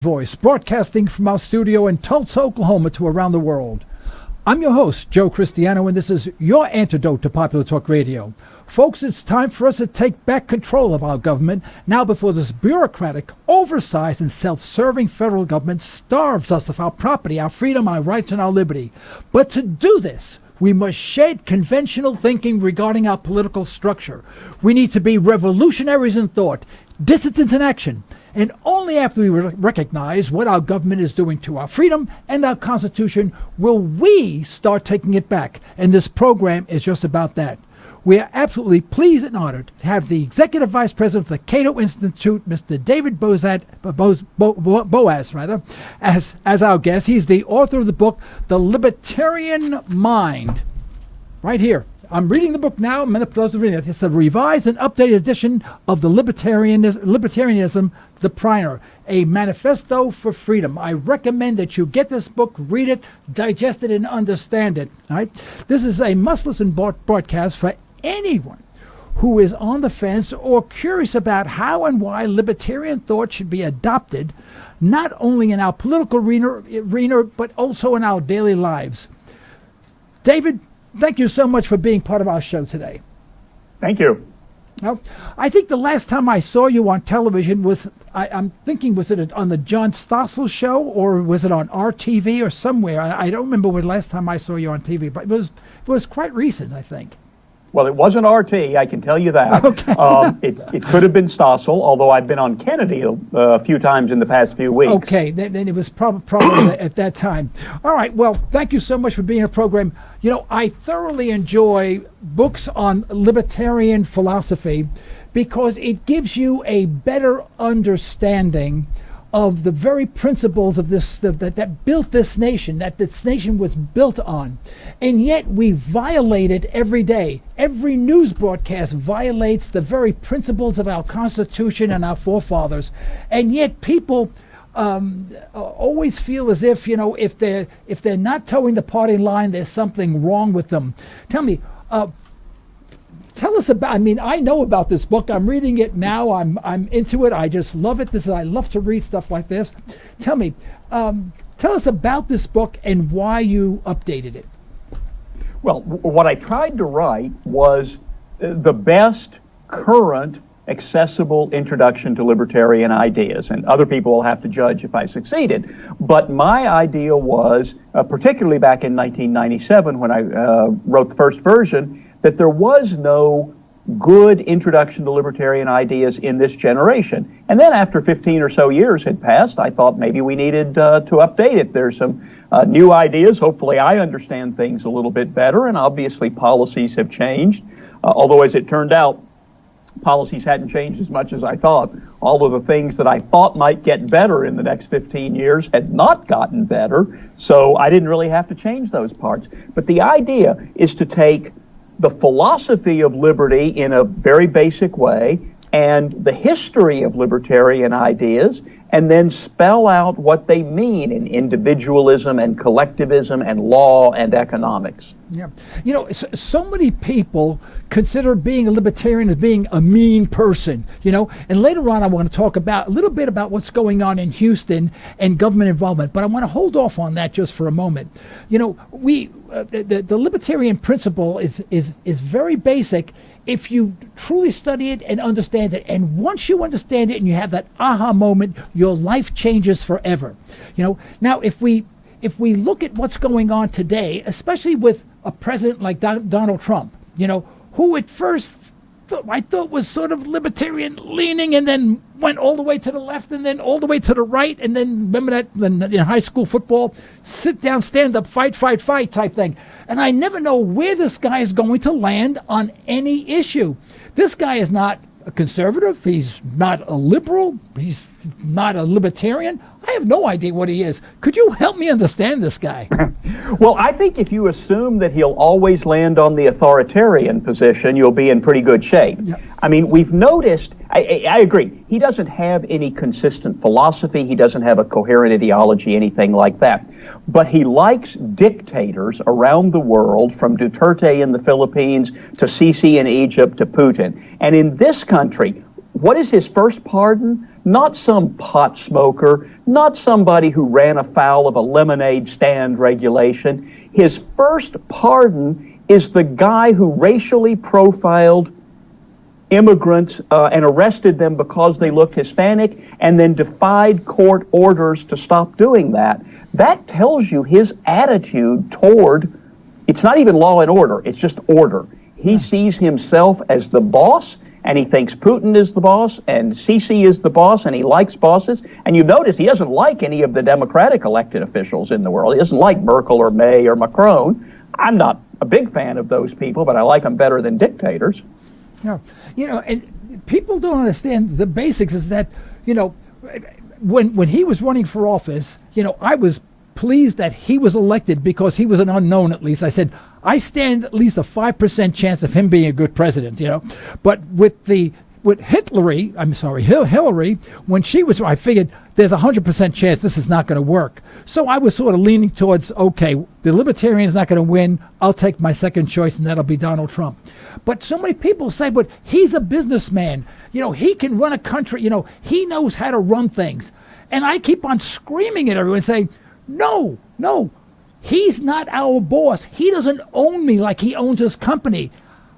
Voice, broadcasting from our studio in Tulsa, Oklahoma to around the world. I'm your host, Joe Cristiano, and this is your antidote to popular talk radio. Folks, it's time for us to take back control of our government now before this bureaucratic, oversized, and self-serving federal government starves us of our property, our freedom, our rights, and our liberty. But to do this, we must shed conventional thinking regarding our political structure. We need to be revolutionaries in thought, dissidents in action, and only after we recognize what our government is doing to our freedom and our Constitution will we start taking it back. And this program is just about that. We are absolutely pleased and honored to have the Executive Vice President of the Cato Institute, Mr. David Boaz, as our guest. He's the author of the book, The Libertarian Mind. Right here. I'm reading the book now. I'm in the process of reading it. It's a revised and updated edition of the Libertarianism, the Primer, a manifesto for freedom. I recommend that you get this book, read it, digest it, and understand it. All right? This is a must-listen broadcast for anyone who is on the fence or curious about how and why libertarian thought should be adopted, not only in our political arena but also in our daily lives. David, thank you so much for being part of our show today. Thank you. Well, I think the last time I saw you on television was, I'm thinking, was it on the John Stossel show or was it on RTV or somewhere? I don't remember when the last time I saw you on TV, but it was quite recent, I think. Well, it wasn't RT, I can tell you that. Okay. It could have been Stossel, although I've been on Kennedy a few times in the past few weeks. Okay, then it was probably at that time. All right, well, thank you so much for being on the program. You know, I thoroughly enjoy books on libertarian philosophy because it gives you a better understanding of the very principles of this that built this nation, that this nation was built on. And yet we violate it every day. Every news broadcast violates the very principles of our Constitution and our forefathers. And yet people always feel as if, you know, if they're not towing the party line, there's something wrong with them. Tell me, tell us about, I mean, I know about this book. I'm reading it now. I'm into it. I just love it. I love to read stuff like this. Tell me, tell us about this book and why you updated it. Well, what I tried to write was the best current accessible introduction to libertarian ideas, and other people will have to judge if I succeeded. But my idea was, particularly back in 1997 when I wrote the first version, that there was no good introduction to libertarian ideas in this generation. And then after 15 or so years had passed, I thought maybe we needed to update it. There's some new ideas. Hopefully I understand things a little bit better, and obviously policies have changed. Although as it turned out, policies hadn't changed as much as I thought. All of the things that I thought might get better in the next 15 years had not gotten better, so I didn't really have to change those parts. But the idea is to take the philosophy of liberty in a very basic way and the history of libertarian ideas, and then spell out what they mean in individualism and collectivism and law and economics. Yeah. You know, so many people consider being a libertarian as being a mean person, you know, and later on I want to talk about a little bit about what's going on in Houston and government involvement, but I want to hold off on that just for a moment. You know, the libertarian principle is very basic if you truly study it and understand it. And once you understand it and you have that aha moment, your life changes forever. You know, now if we look at what's going on today, especially with a president like Donald Trump, you know, who at first I thought was sort of libertarian leaning and then went all the way to the left and then all the way to the right, and then remember that in high school football, sit down, stand up, fight type thing. And I never know where this guy is going to land on any issue. This guy is not a conservative. He's not a liberal. He's not a libertarian. I have no idea what he is. Could you help me understand this guy? Well, I think if you assume that he'll always land on the authoritarian position, you'll be in pretty good shape. Yeah. I mean, we've noticed, I agree, he doesn't have any consistent philosophy. He doesn't have a coherent ideology, anything like that. But he likes dictators around the world, from Duterte in the Philippines to Sisi in Egypt to Putin. And in this country, what is his first pardon? not some pot smoker, not somebody who ran afoul of a lemonade stand regulation. His first pardon is the guy who racially profiled immigrants and arrested them because they looked Hispanic and then defied court orders to stop doing that. That tells you his attitude toward, it's not even law and order, it's just order. He sees himself as the boss, and he thinks Putin is the boss, and Sisi is the boss, and he likes bosses. And you notice he doesn't like any of the Democratic elected officials in the world. He doesn't like Merkel or May or Macron. I'm not a big fan of those people, but I like them better than dictators. Yeah, and people don't understand the basics is that, when he was running for office, I was pleased that he was elected because he was an unknown, at least. I said, I stand at least a 5% chance of him being a good president, But with Hillary, when she was, I figured there's a 100% chance this is not going to work. So I was sort of leaning towards, okay, the Libertarian's not going to win. I'll take my second choice, and that'll be Donald Trump. But so many people say, but he's a businessman. He can run a country. He knows how to run things. And I keep on screaming at everyone saying, no, he's not our boss. He doesn't own me like he owns his company.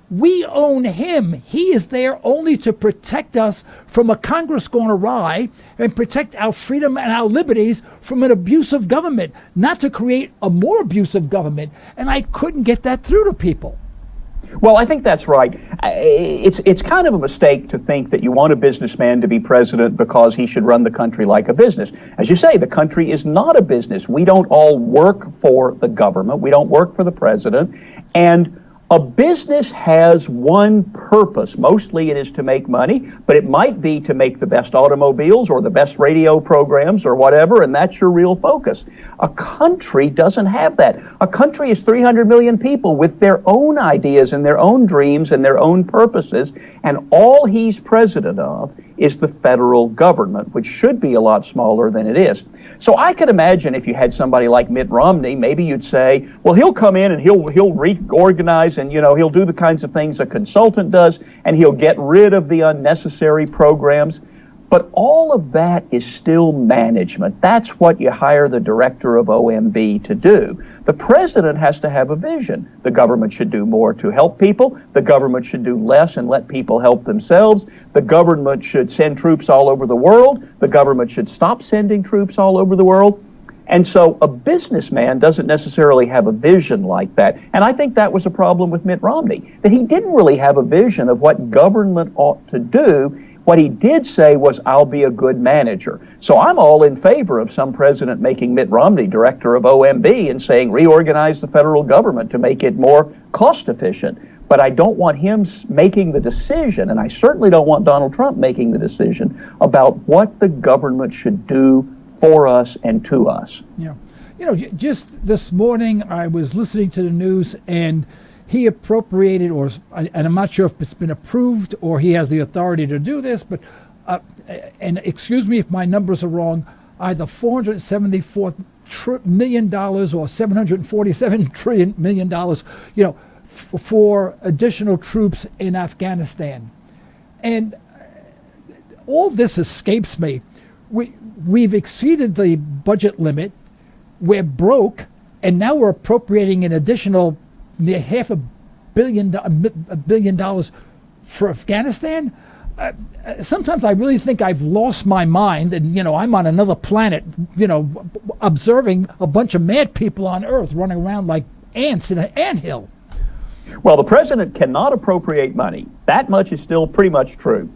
We own him. He is there only to protect us from a Congress gone awry and protect our freedom and our liberties from an abusive government, not to create a more abusive government. And I couldn't get that through to people. Well, I think that's right. It's kind of a mistake to think that you want a businessman to be president because he should run the country like a business. As you say, the country is not a business. We don't all work for the government. We don't work for the president. And a business has one purpose. Mostly it is to make money, but it might be to make the best automobiles or the best radio programs or whatever, and that's your real focus. A country doesn't have that. A country is 300 million people with their own ideas and their own dreams and their own purposes, and all he's president of is the federal government, which should be a lot smaller than it is. So I could imagine if you had somebody like Mitt Romney, maybe you'd say, well, he'll come in and he'll reorganize and, he'll do the kinds of things a consultant does, and he'll get rid of the unnecessary programs. But all of that is still management. That's what you hire the director of OMB to do. The president has to have a vision. The government should do more to help people. The government should do less and let people help themselves. The government should send troops all over the world. The government should stop sending troops all over the world. And so a businessman doesn't necessarily have a vision like that. And I think that was a problem with Mitt Romney, that he didn't really have a vision of what government ought to do. What he did say was, I'll be a good manager. So I'm all in favor of some president making Mitt Romney director of OMB and saying, reorganize the federal government to make it more cost efficient. But I don't want him making the decision, and I certainly don't want Donald Trump making the decision about what the government should do for us and to us. Yeah. Just this morning I was listening to the news, and he appropriated, and I'm not sure if it's been approved or he has the authority to do this, but, and excuse me if my numbers are wrong, either $474 million or $747 million, for additional troops in Afghanistan. And all this escapes me. We've exceeded the budget limit, we're broke, and now we're appropriating an additional near $500 million for Afghanistan. Sometimes I really think I've lost my mind, and I'm on another planet, observing a bunch of mad people on Earth running around like ants in an anthill. Well, the president cannot appropriate money. That much is still pretty much true.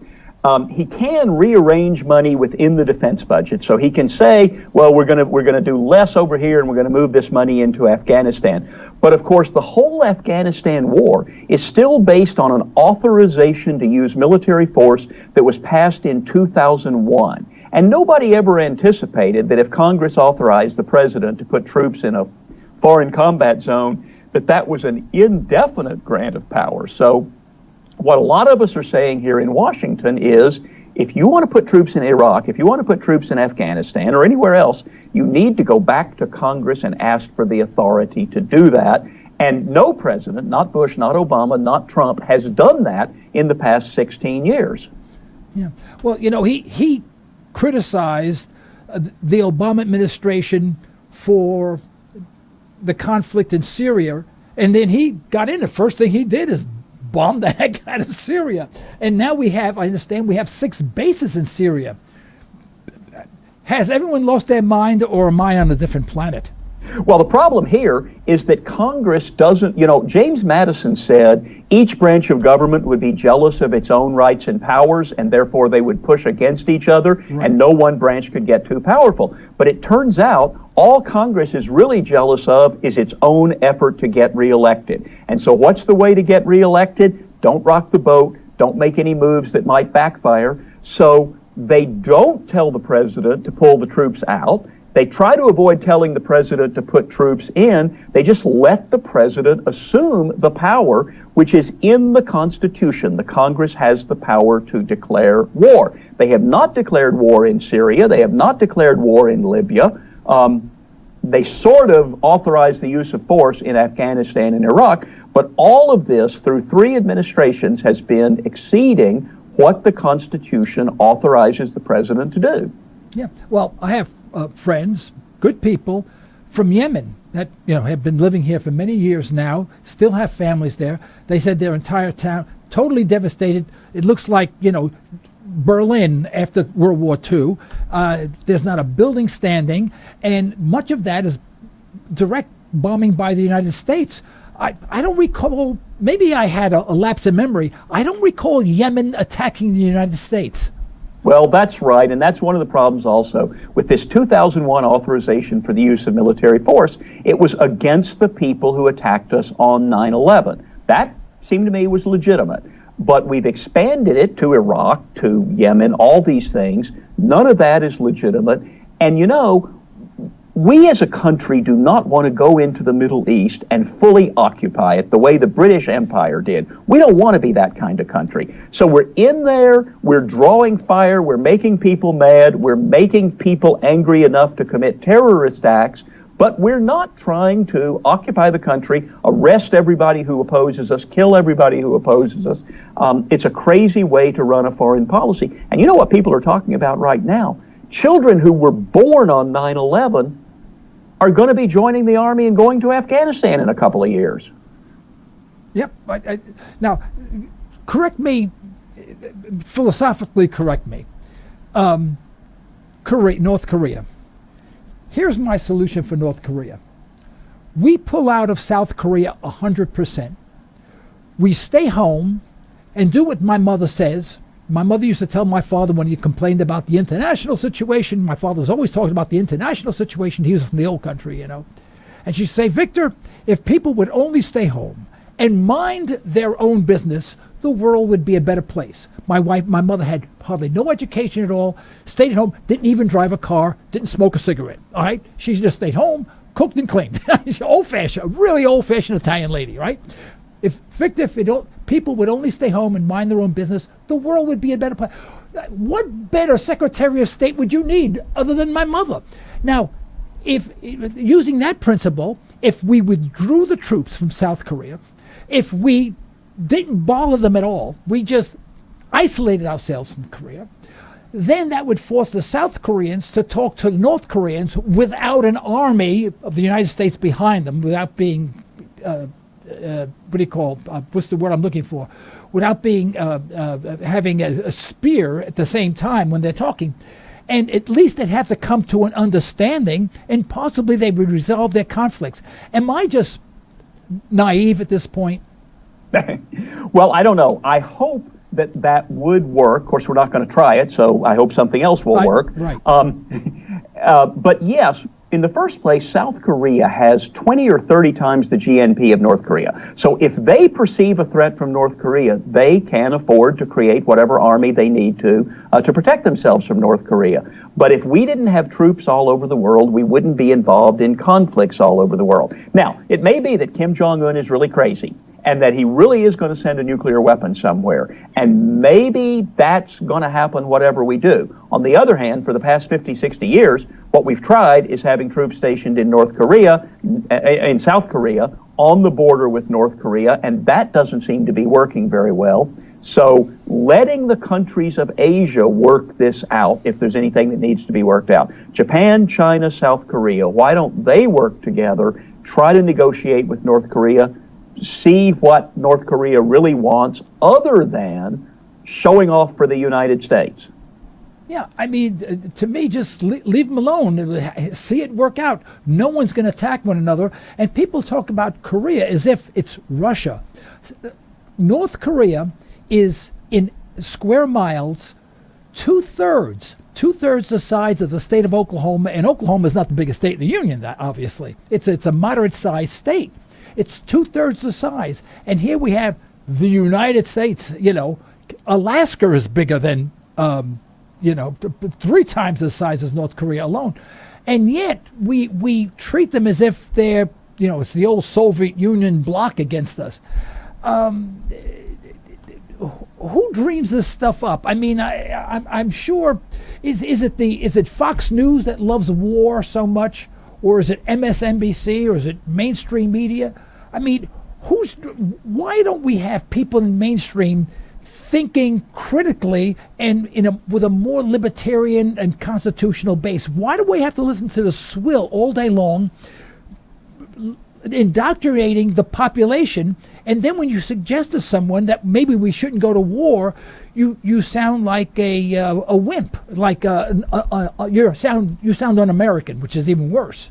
He can rearrange money within the defense budget, so he can say, well, we're going to do less over here, and we're going to move this money into Afghanistan. But of course, the whole Afghanistan war is still based on an authorization to use military force that was passed in 2001. And nobody ever anticipated that if Congress authorized the president to put troops in a foreign combat zone, that was an indefinite grant of power. So what a lot of us are saying here in Washington is, if you want to put troops in Iraq, if you want to put troops in Afghanistan or anywhere else, you need to go back to Congress and ask for the authority to do that. And no president, not Bush, not Obama, not Trump, has done that in the past 16 years. Yeah. Well, he criticized the Obama administration for the conflict in Syria, and then he got in. The first thing he did is bomb the heck out of Syria. And now I understand we have 6 bases in Syria. Has everyone lost their mind, or am I on a different planet? Well, the problem here is that Congress doesn't, James Madison said each branch of government would be jealous of its own rights and powers, and therefore they would push against each other, right, and no one branch could get too powerful. But it turns out all Congress is really jealous of is its own effort to get reelected. And so what's the way to get reelected? Don't rock the boat. Don't make any moves that might backfire. So they don't tell the president to pull the troops out. They try to avoid telling the president to put troops in. They just let the president assume the power, which is in the Constitution. The Congress has the power to declare war. They have not declared war in Syria. They have not declared war in Libya. They sort of authorized the use of force in Afghanistan and Iraq, but all of this through 3 administrations has been exceeding what the Constitution authorizes the president to do. Yeah, well, I have friends, good people from Yemen that have been living here for many years now, still have families there. They said their entire town totally devastated. It looks like Berlin after World War II. There's not a building standing, and much of that is direct bombing by the United States. I don't recall, maybe I had a lapse in memory, I don't recall Yemen attacking the United States. Well, that's right, and that's one of the problems also. With this 2001 authorization for the use of military force, it was against the people who attacked us on 9/11. That seemed to me was legitimate. But we've expanded it to Iraq, to Yemen, all these things. None of that is legitimate. And we as a country do not want to go into the Middle East and fully occupy it the way the British Empire did. We don't want to be that kind of country. So we're in there, we're drawing fire, we're making people mad, we're making people angry enough to commit terrorist acts, but we're not trying to occupy the country, arrest everybody who opposes us, kill everybody who opposes us. It's a crazy way to run a foreign policy. And you know what people are talking about right now? Children who were born on 9/11 are going to be joining the army and going to Afghanistan in a couple of years. Yep. Now, correct me, philosophically correct me. North Korea. Here's my solution for North Korea. We pull out of South Korea 100%. We stay home and do what my mother says. My mother used to tell my father when he complained about the international situation, my father was always talking about the international situation. He was from the old country, And she'd say, Victor, if people would only stay home and mind their own business, the world would be a better place. My mother had hardly no education at all, stayed at home, didn't even drive a car, didn't smoke a cigarette, all right? She just stayed home, cooked and cleaned. She's old-fashioned, really old-fashioned Italian lady, right? If people would only stay home and mind their own business, the world would be a better place. What better Secretary of State would you need other than my mother? Now, if using that principle, if we withdrew the troops from South Korea, if we didn't bother them at all, we just isolated ourselves from Korea, then that would force the South Koreans to talk to the North Koreans without an army of the United States behind them, without being what's the word I'm looking for? Without being having a spear at the same time when they're talking. And at least they'd have to come to an understanding, and possibly they would resolve their conflicts. Am I just naive at this point? Well, I don't know. I hope that would work. Of course, we're not going to try it, so I hope something else will work. Right. But yes, in the first place, South Korea has 20 or 30 times the GNP of North Korea. So if they perceive a threat from North Korea, they can afford to create whatever army they need to protect themselves from North Korea. But if we didn't have troops all over the world, we wouldn't be involved in conflicts all over the world. Now, it may be that Kim Jong-un is really crazy, and that he really is going to send a nuclear weapon somewhere. And maybe that's going to happen whatever we do. On the other hand, for the past 50, 60 years, what we've tried is having troops stationed in in South Korea, on the border with North Korea, and that doesn't seem to be working very well. So letting the countries of Asia work this out, if there's anything that needs to be worked out. Japan, China, South Korea, why don't they work together, try to negotiate with North Korea, see what North Korea really wants other than showing off for the United States? Yeah, I mean, to me, just leave them alone. See it work out. No one's going to attack one another. And people talk about Korea as if it's Russia. North Korea is in square miles, two-thirds the size of the state of Oklahoma. And Oklahoma is not the biggest state in the Union, obviously. It's a moderate-sized state. It's two-thirds the size. And here we have the United States. You know, Alaska is bigger than... 3 times the size as North Korea alone. And yet we treat them as if they're, it's the old Soviet Union bloc against us. Who dreams this stuff up? I mean, I'm sure, is it Fox News that loves war so much? Or is it MSNBC? Or is it mainstream media? I mean, why don't we have people in mainstream thinking critically and with a more libertarian and constitutional base? Why do we have to listen to the swill all day long, indoctrinating the population? And then when you suggest to someone that maybe we shouldn't go to war, you sound like a wimp, like you sound un-American, which is even worse.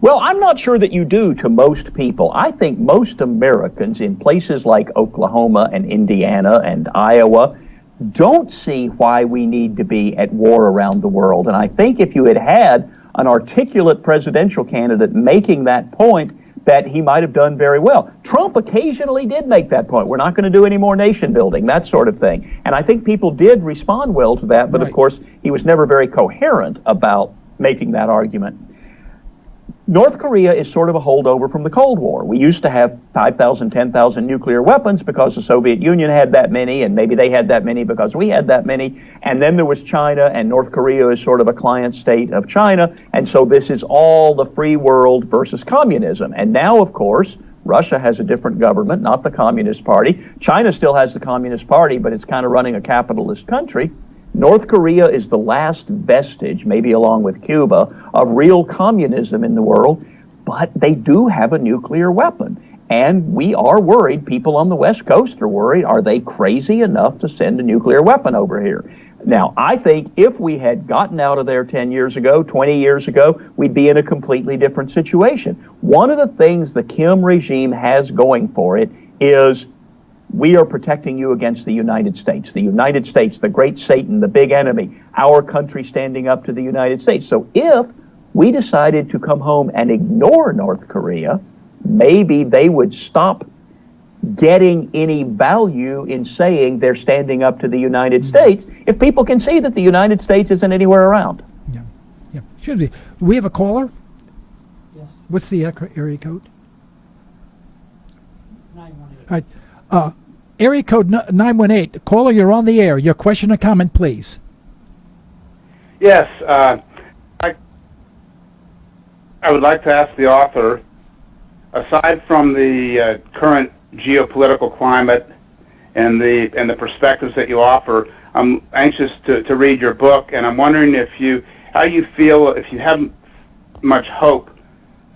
Well, I'm not sure that you do to most people. I think most Americans in places like Oklahoma and Indiana and Iowa don't see why we need to be at war around the world. And I think if you had an articulate presidential candidate making that point, that he might have done very well. Trump occasionally did make that point. We're not going to do any more nation building, that sort of thing. And I think people did respond well to that, but Of course, he was never very coherent about making that argument. North Korea is sort of a holdover from the Cold War. We used to have 5,000, 10,000 nuclear weapons because the Soviet Union had that many, and maybe they had that many because we had that many. And then there was China, and North Korea is sort of a client state of China. And so this is all the free world versus communism. And now, of course, Russia has a different government, not the Communist Party. China still has the Communist Party, but it's kind of running a capitalist country. North Korea is the last vestige, maybe along with Cuba, of real communism in the world, but they do have a nuclear weapon. And we are worried, people on the West Coast are worried, are they crazy enough to send a nuclear weapon over here? Now, I think if we had gotten out of there 10 years ago, 20 years ago, we'd be in a completely different situation. One of the things the Kim regime has going for it is we are protecting you against the United States. The United States, the great Satan, the big enemy, our country standing up to the United States. So if we decided to come home and ignore North Korea, maybe they would stop getting any value in saying they're standing up to the United States if people can see that the United States isn't anywhere around. Yeah. Should be. We have a caller? Yes. What's the area code? 918. All right. Area code 918. Caller, you're on the air. Your question or comment, please. Yes. I would like to ask the author, aside from the current geopolitical climate and the perspectives that you offer, I'm anxious to read your book, and I'm wondering how you feel, if you have much hope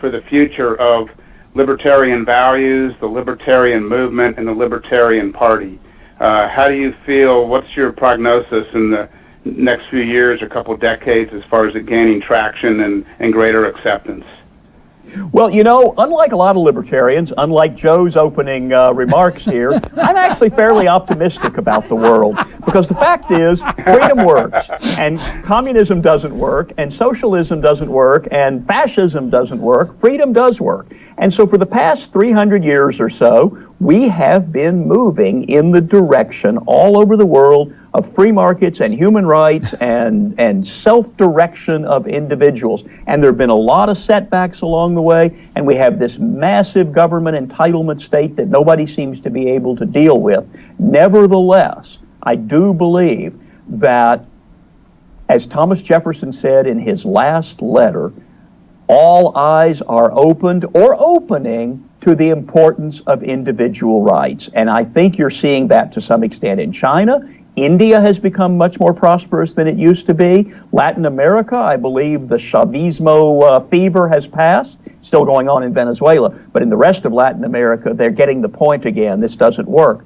for the future of libertarian values, the libertarian movement, and the Libertarian Party. How do you feel, what's your prognosis in the next few years or couple decades as far as it gaining traction and greater acceptance? Well, unlike a lot of libertarians, unlike Joe's opening remarks here, I'm actually fairly optimistic about the world, because the fact is freedom works, and communism doesn't work, and socialism doesn't work, and fascism doesn't work. Freedom does work. And so for the past 300 years or so, we have been moving in the direction all over the world of free markets and human rights and self-direction of individuals. And there have been a lot of setbacks along the way, and we have this massive government entitlement state that nobody seems to be able to deal with. Nevertheless, I do believe that, as Thomas Jefferson said in his last letter, all eyes are opened or opening to the importance of individual rights. And I think you're seeing that to some extent in China. India has become much more prosperous than it used to be. Latin America, I believe the Chavismo fever has passed. Still going on in Venezuela. But in the rest of Latin America, they're getting the point again. This doesn't work.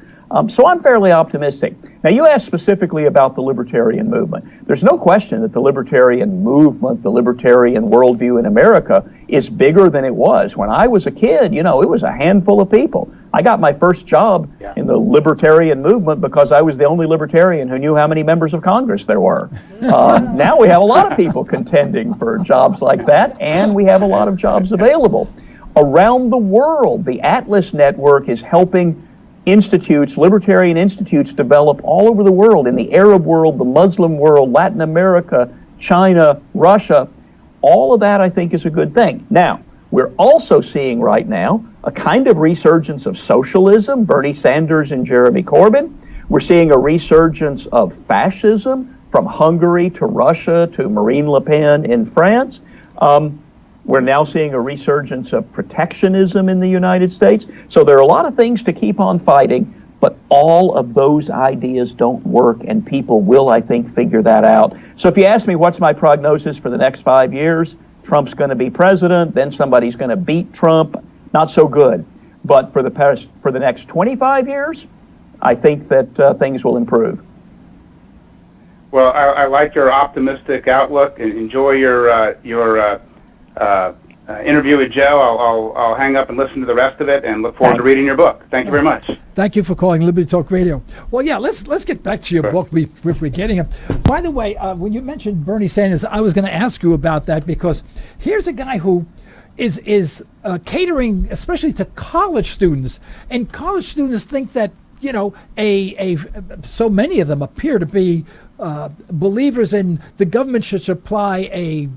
So I'm fairly optimistic. Now, you asked specifically about the libertarian movement. There's no question that the libertarian movement, the libertarian worldview in America is bigger than it was. When I was a kid, it was a handful of people. I got my first job in the libertarian movement because I was the only libertarian who knew how many members of Congress there were. Now we have a lot of people contending for jobs like that, and we have a lot of jobs available. Around the world, the Atlas Network is helping institutes, libertarian institutes, develop all over the world, in the Arab world, the Muslim world, Latin America, China, Russia. All of that, I think, is a good thing. Now, we're also seeing right now a kind of resurgence of socialism, Bernie Sanders and Jeremy Corbyn. We're seeing a resurgence of fascism from Hungary to Russia to Marine Le Pen in France. We're now seeing a resurgence of protectionism in the United States. So there are a lot of things to keep on fighting, but all of those ideas don't work, and people will, I think, figure that out. So if you ask me what's my prognosis for the next 5 years, Trump's going to be president, then somebody's going to beat Trump. Not so good. But for the next 25 years, I think that things will improve. Well, I like your optimistic outlook, and enjoy your interview with Joe. I'll hang up and listen to the rest of it, and look forward to reading your book. Thank you very much. Thank you for calling Liberty Talk Radio. Well, yeah, let's get back to your book. We're getting it. By the way, when you mentioned Bernie Sanders, I was going to ask you about that, because here's a guy who is catering especially to college students, and college students think that so many of them appear to be believers in the government should supply a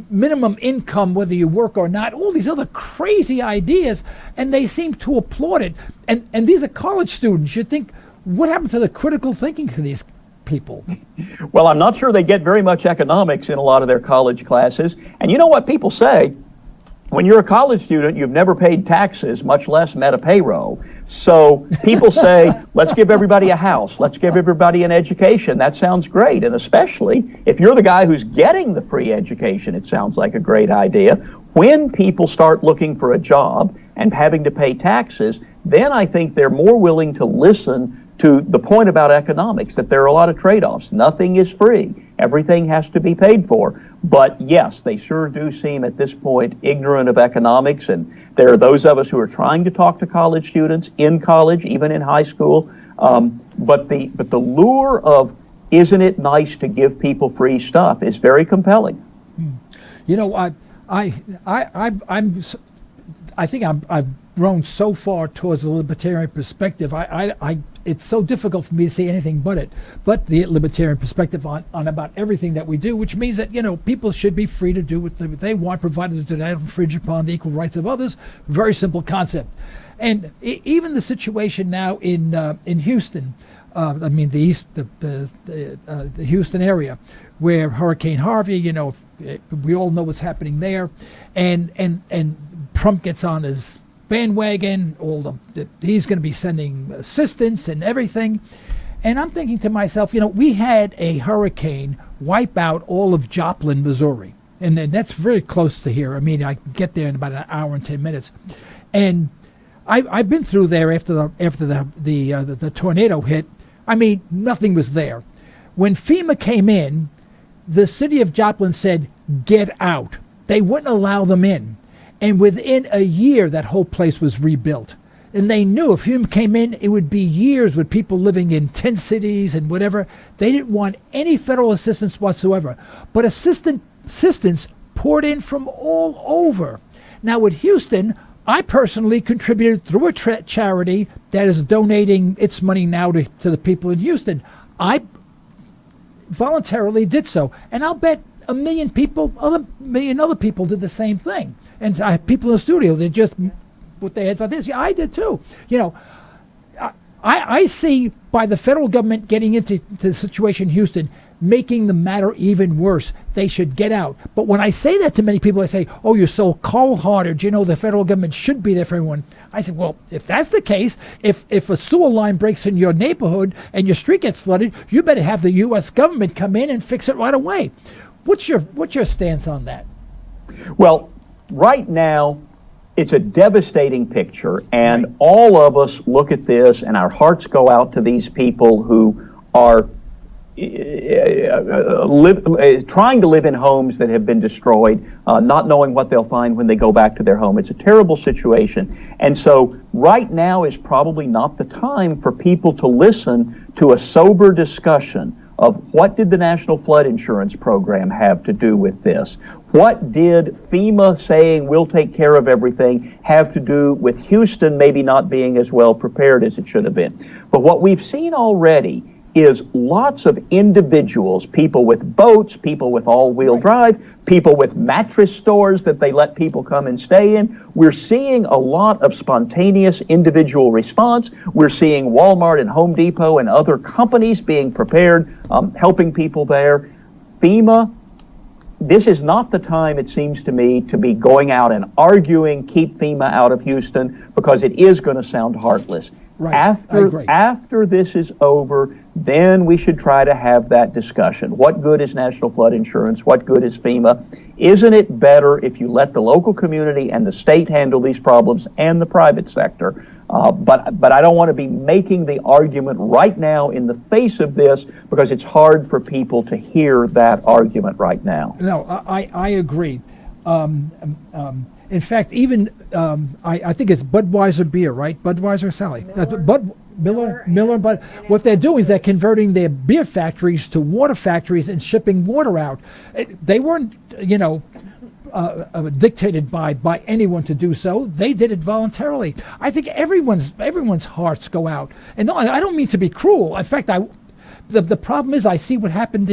minimum income whether you work or not, all these other crazy ideas, and they seem to applaud it. And these are college students. You think, what happened to the critical thinking to these people? Well, I'm not sure they get very much economics in a lot of their college classes. And you know what people say? When you're a college student, you've never paid taxes, much less met a payroll. So people say, let's give everybody a house. Let's give everybody an education. That sounds great. And especially if you're the guy who's getting the free education, it sounds like a great idea. When people start looking for a job and having to pay taxes, then I think they're more willing to listen to the point about economics, that there are a lot of trade-offs. Nothing is free. Everything has to be paid for. But yes, they sure do seem at this point ignorant of economics, and there are those of us who are trying to talk to college students in college, even in high school. But the lure of, isn't it nice to give people free stuff, is very compelling. I think I've grown so far towards the libertarian perspective. It's so difficult for me to see anything but the libertarian perspective on about everything that we do, which means that people should be free to do what they want, provided they do not infringe upon the equal rights of others. Very simple concept. And even the situation now in Houston, the Houston area, where Hurricane Harvey, we all know what's happening there, and Trump gets on his bandwagon, he's going to be sending assistance and everything. And I'm thinking to myself, we had a hurricane wipe out all of Joplin, Missouri. And that's very close to here. I mean, I can get there in about an hour and 10 minutes. And I've been through there after the tornado hit. I mean, nothing was there. When FEMA came in, the city of Joplin said, get out. They wouldn't allow them in. And within a year, that whole place was rebuilt. And they knew if FEMA came in, it would be years with people living in tent cities and whatever. They didn't want any federal assistance whatsoever. But assistance poured in from all over. Now with Houston, I personally contributed through a charity that is donating its money now to the people in Houston. I voluntarily did so. And I'll bet a million other people did the same thing. And I have people in the studio that just put their heads like this. Yeah, I did too. I see by the federal government getting into the situation in Houston, making the matter even worse. They should get out. But when I say that to many people, they say, oh, you're so cold-hearted. You know, the federal government should be there for everyone. I said, well, if that's the case, if a sewer line breaks in your neighborhood and your street gets flooded, you better have the U.S. government come in and fix it right away. What's your stance on that? Well, right now, it's a devastating picture, and all of us look at this, and our hearts go out to these people who are trying to live in homes that have been destroyed, not knowing what they'll find when they go back to their home. It's a terrible situation. And so right now is probably not the time for people to listen to a sober discussion of what did the National Flood Insurance Program have to do with this? What did FEMA saying we'll take care of everything have to do with Houston maybe not being as well prepared as it should have been? But what we've seen already is lots of individuals, people with boats, people with all-wheel drive, people with mattress stores that they let people come and stay in. We're seeing a lot of spontaneous individual response. We're seeing Walmart and Home Depot and other companies being prepared, helping people there. FEMA, this is not the time, it seems to me, to be going out and arguing, keep FEMA out of Houston, because it is going to sound heartless. Right. After this is over, then we should try to have that discussion. What good is National Flood Insurance? What good is FEMA? Isn't it better if you let the local community and the state handle these problems and the private sector? But I don't want to be making the argument right now in the face of this, because it's hard for people to hear that argument right now. No, I agree. In fact, even I think it's Budweiser beer, right? Budweiser, Sally. Miller. But what they're doing is they're converting their beer factories to water factories and shipping water out. They weren't, dictated by anyone to do so. They did it voluntarily. I think everyone's hearts go out. And no, I don't mean to be cruel. In fact, the problem is I see what happened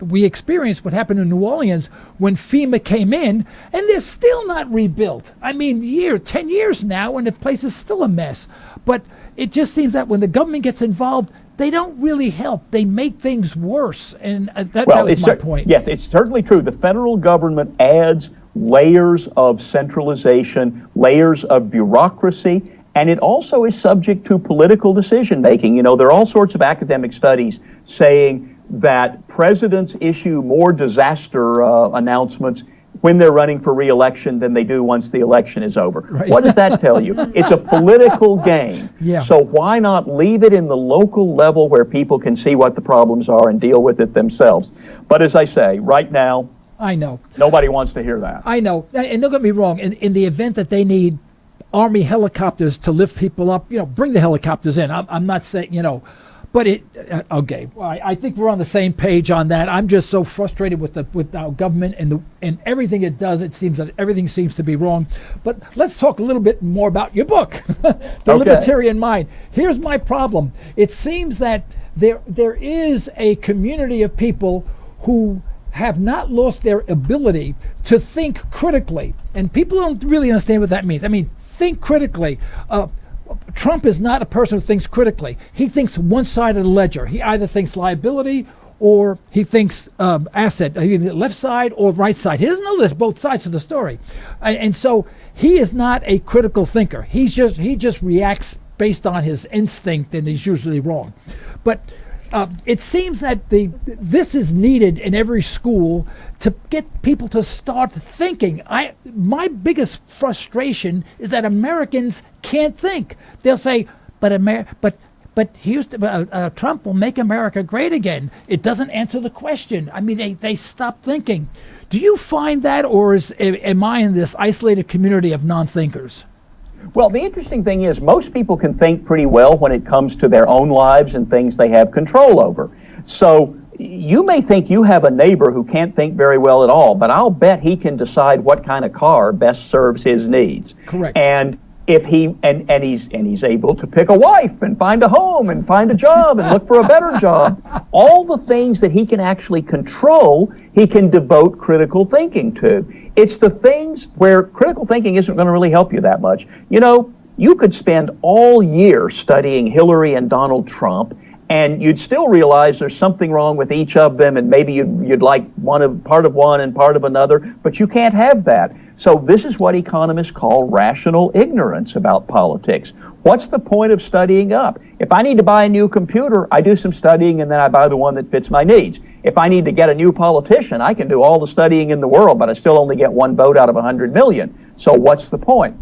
we experienced what happened in New Orleans when FEMA came in, and they're still not rebuilt. I mean, 10 years now, and the place is still a mess. But it just seems that when the government gets involved, they don't really help. They make things worse, and that was my point. Yes, it's certainly true. The federal government adds layers of centralization, layers of bureaucracy, and it also is subject to political decision-making. There are all sorts of academic studies saying that presidents issue more disaster announcements when they're running for re-election than they do once the election is over. Right. What does that tell you? It's a political game. Yeah. So why not leave it in the local level where people can see what the problems are and deal with it themselves? But as I say, right now, I know nobody wants to hear that. I know. And don't get me wrong, in the event that they need Army helicopters to lift people up, bring the helicopters in. I'm not saying, but okay. Well, I think we're on the same page on that. I'm just so frustrated with our government and everything it does. It seems that everything seems to be wrong. But let's talk a little bit more about your book, The Libertarian Mind. Here's my problem. It seems that there is a community of people who have not lost their ability to think critically, and people don't really understand what that means. I mean, think critically. Trump is not a person who thinks critically. He thinks one side of the ledger. He either thinks liability or he thinks asset, either left side or right side. He doesn't know there's both sides of the story. And so he is not a critical thinker. He just reacts based on his instinct, and he's usually wrong. But it seems that this is needed in every school to get people to start thinking. My biggest frustration is that Americans can't think. They'll say, but Trump will make America great again. It doesn't answer the question. I mean, they stop thinking. Do you find that, or am I in this isolated community of non-thinkers? Well, the interesting thing is most people can think pretty well when it comes to their own lives and things they have control over. So you may think you have a neighbor who can't think very well at all, but I'll bet he can decide what kind of car best serves his needs. Correct. And if he's able to pick a wife and find a home and find a job and look for a better job, all the things that he can actually control, he can devote critical thinking to. It's the things where critical thinking isn't going to really help you that much. You could spend all year studying Hillary and Donald Trump And you'd still realize there's something wrong with each of them, and maybe you'd like part of one and part of another, but you can't have that. So this is what economists call rational ignorance about politics. What's the point of studying up? If I need to buy a new computer, I do some studying and then I buy the one that fits my needs. If I need to get a new politician, I can do all the studying in the world, but I still only get one vote out of 100 million. So what's the point?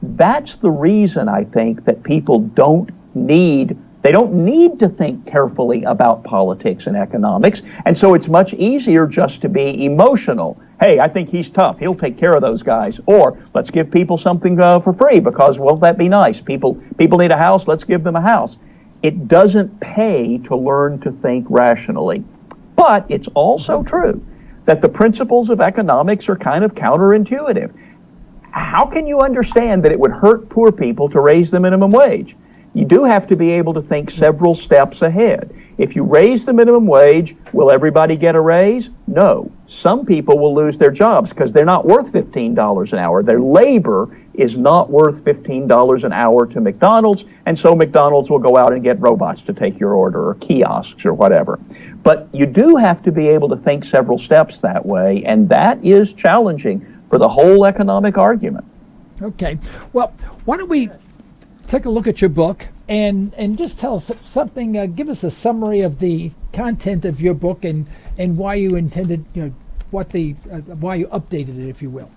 That's the reason I think that people don't need to think carefully about politics and economics, and so it's much easier just to be emotional. Hey, I think he's tough. He'll take care of those guys. Or let's give people something for free because won't that be nice? People need a house. Let's give them a house. It doesn't pay to learn to think rationally. But it's also true that the principles of economics are kind of counterintuitive. How can you understand that it would hurt poor people to raise the minimum wage? You do have to be able to think several steps ahead. If you raise the minimum wage, will everybody get a raise? No. Some people will lose their jobs because they're not worth $15 an hour. Their labor is not worth $15 an hour to McDonald's, and so McDonald's will go out and get robots to take your order or kiosks or whatever. But you do have to be able to think several steps that way, and that is challenging for the whole economic argument. Okay. Well, why don't we take a look at your book and just tell us something, give us a summary of the content of your book and why you intended, why you updated it, if you will.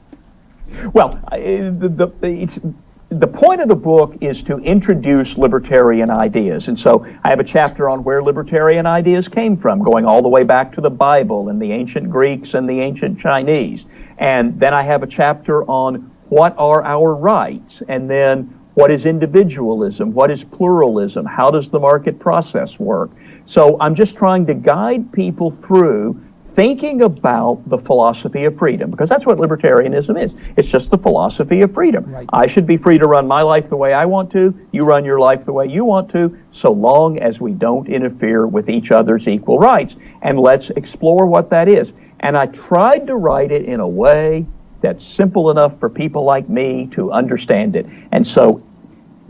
Well, the point of the book is to introduce libertarian ideas. And so I have a chapter on where libertarian ideas came from, going all the way back to the Bible and the ancient Greeks and the ancient Chinese. And then I have a chapter on what are our rights, and then what is individualism? What is pluralism? How does the market process work? So I'm just trying to guide people through thinking about the philosophy of freedom, because that's what libertarianism is. It's just the philosophy of freedom. Right. I should be free to run my life the way I want to. You run your life the way you want to, so long as we don't interfere with each other's equal rights. And let's explore what that is. And I tried to write it in a way that's simple enough for people like me to understand it. And so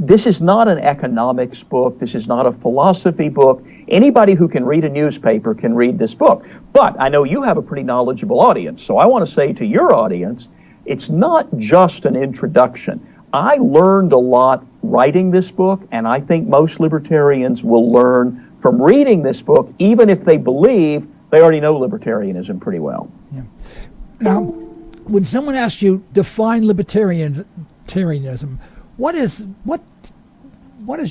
this is not an economics book. This is not a philosophy book. Anybody who can read a newspaper can read this book. But I know you have a pretty knowledgeable audience, so I want to say to your audience, it's not just an introduction. I learned a lot writing this book, and I think most libertarians will learn from reading this book, even if they believe they already know libertarianism pretty well. Yeah. Now, when someone asks you, define libertarianism, what is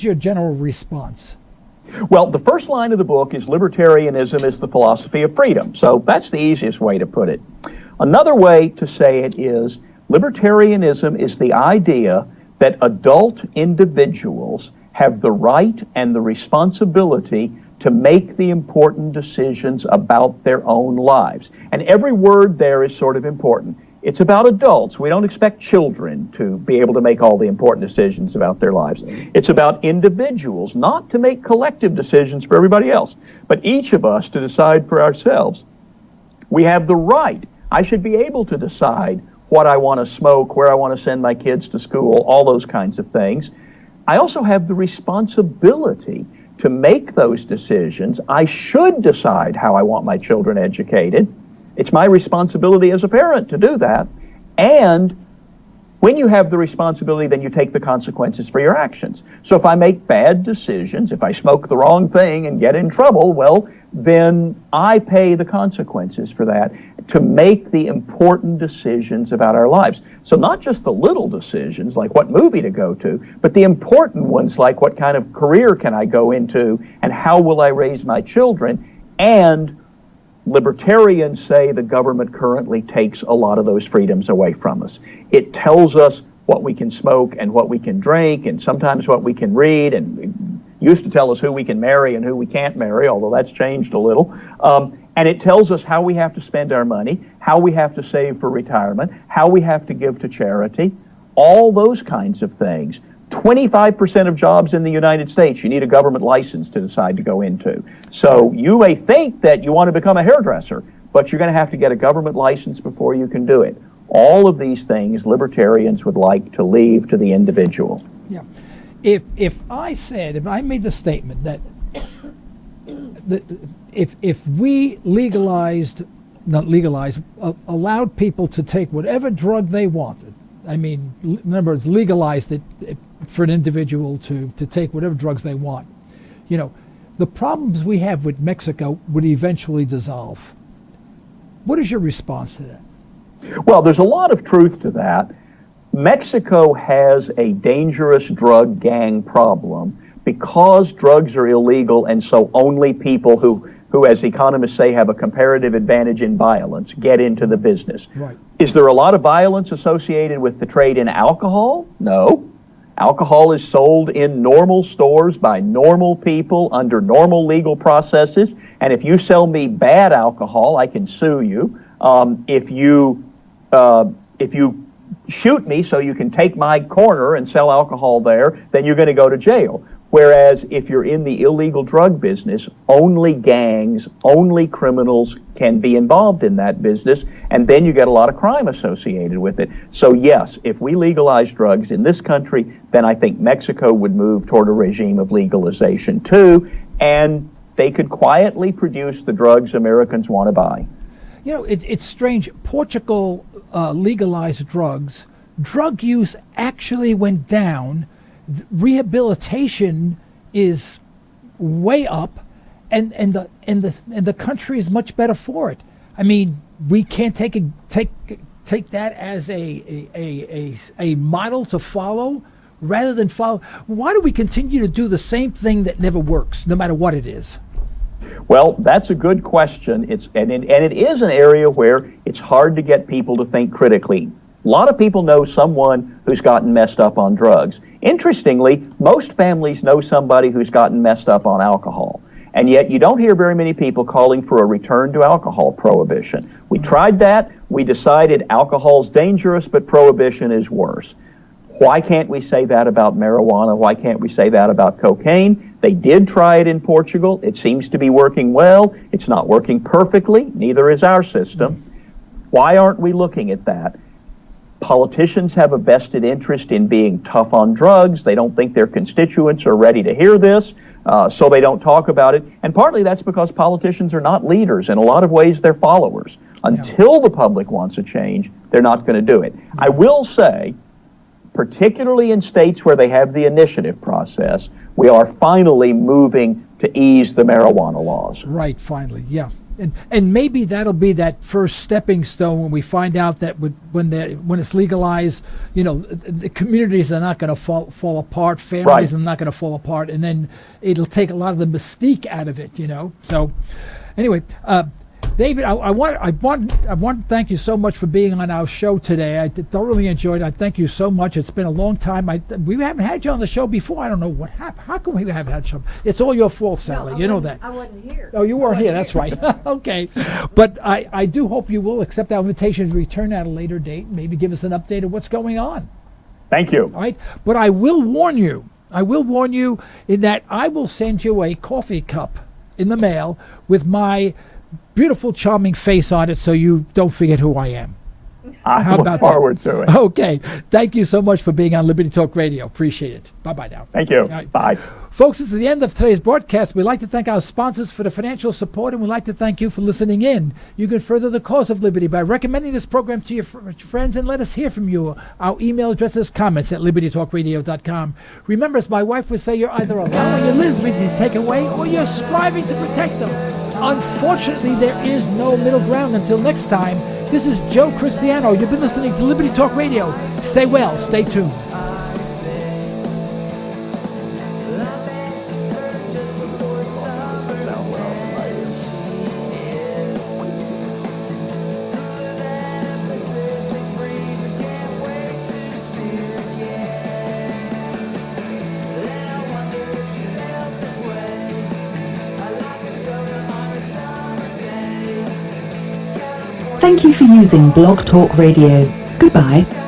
your general response? Well, the first line of the book is libertarianism is the philosophy of freedom. So that's the easiest way to put it. Another way to say it is libertarianism is the idea that adult individuals have the right and the responsibility to make the important decisions about their own lives. And every word there is sort of important. It's about adults. We don't expect children to be able to make all the important decisions about their lives. It's about individuals, not to make collective decisions for everybody else, but each of us to decide for ourselves. We have the right. I should be able to decide what I want to smoke, where I want to send my kids to school, all those kinds of things. I also have the responsibility to make those decisions. I should decide how I want my children educated. It's my responsibility as a parent to do that. And when you have the responsibility, then you take the consequences for your actions. So if I make bad decisions, if I smoke the wrong thing and get in trouble, well, then I pay the consequences for that to make the important decisions about our lives. So not just the little decisions, like what movie to go to, but the important ones, like what kind of career can I go into and how will I raise my children. And libertarians say the government currently takes a lot of those freedoms away from us. It tells us what we can smoke and what we can drink and sometimes what we can read, and it used to tell us who we can marry and who we can't marry, although that's changed a little. And it tells us how we have to spend our money, how we have to save for retirement, how we have to give to charity, all those kinds of things. 25% of jobs in the United States, you need a government license to decide to go into. So you may think that you want to become a hairdresser, but you're going to have to get a government license before you can do it. All of these things libertarians would like to leave to the individual. Yeah. If I made the statement that if we allowed people to take whatever drug they wanted, I mean, in other words, legalized it for an individual to take whatever drugs they want, you know, the problems we have with Mexico would eventually dissolve. What is your response to that? Well, there's a lot of truth to that. Mexico has a dangerous drug gang problem because drugs are illegal, and so only people who as economists say, have a comparative advantage in violence get into the business. Right. Is there a lot of violence associated with the trade in alcohol? No. Alcohol is sold in normal stores by normal people under normal legal processes, and if you sell me bad alcohol, I can sue you. If you shoot me so you can take my corner and sell alcohol there, then you're going to go to jail. Whereas if you're in the illegal drug business, only gangs, only criminals can be involved in that business, and then you get a lot of crime associated with it. So yes, if we legalize drugs in this country, then I think Mexico would move toward a regime of legalization too, and they could quietly produce the drugs Americans want to buy. You know, it's strange. Portugal legalized drugs. Drug use actually went down. Rehabilitation is way up, and the country is much better for it. I mean, we can't take that as a model to follow, rather than follow. Why do we continue to do the same thing that never works, no matter what it is? Well, that's a good question. It is an area where it's hard to get people to think critically. A lot of people know someone who's gotten messed up on drugs. Interestingly, most families know somebody who's gotten messed up on alcohol. And yet you don't hear very many people calling for a return to alcohol prohibition. We tried that. We decided alcohol's dangerous, but prohibition is worse. Why can't we say that about marijuana? Why can't we say that about cocaine? They did try it in Portugal. It seems to be working well. It's not working perfectly. Neither is our system. Why aren't we looking at that? Politicians have a vested interest in being tough on drugs. They don't think their constituents are ready to hear this, so they don't talk about it. And partly that's because politicians are not leaders. In a lot of ways, they're followers. Until the public wants a change, they're not going to do it. I will say, particularly in states where they have the initiative process, we are finally moving to ease the marijuana laws. Right, finally, yeah. And maybe that'll be that first stepping stone when we find out that when it's legalized, you know, the communities are not going to fall apart, families are not going to fall apart, and then it'll take a lot of the mystique out of it, you know. So, anyway, David, I want to thank you so much for being on our show today. I thoroughly enjoyed it. I thank you so much. It's been a long time. We haven't had you on the show before. I don't know what happened. How come we haven't had you? It's all your fault, Sally. No, you know that. I wasn't here. Oh, you weren't here. That's right. Okay. But I do hope you will accept our invitation to return at a later date and maybe give us an update of what's going on. Thank you. All right. But I will warn you. In that I will send you a coffee cup in the mail with my beautiful, charming face on it, so you don't forget who I am. I look forward to it. Okay. Thank you so much for being on Liberty Talk Radio. Appreciate it. Bye-bye now. Thank you. Right. Bye. Folks, this is the end of today's broadcast. We'd like to thank our sponsors for the financial support, and we'd like to thank you for listening in. You can further the cause of liberty by recommending this program to your friends, and let us hear from you. Our email address is comments@libertytalkradio.com. Remember, as my wife would say, you're either allowing your liberties to take away, or you're striving to protect them. Unfortunately, there is no middle ground. Until next time, this is Joe Cristiano. You've been listening to Liberty Talk Radio. Stay well, stay tuned. Thank you for using Blog Talk Radio. Goodbye.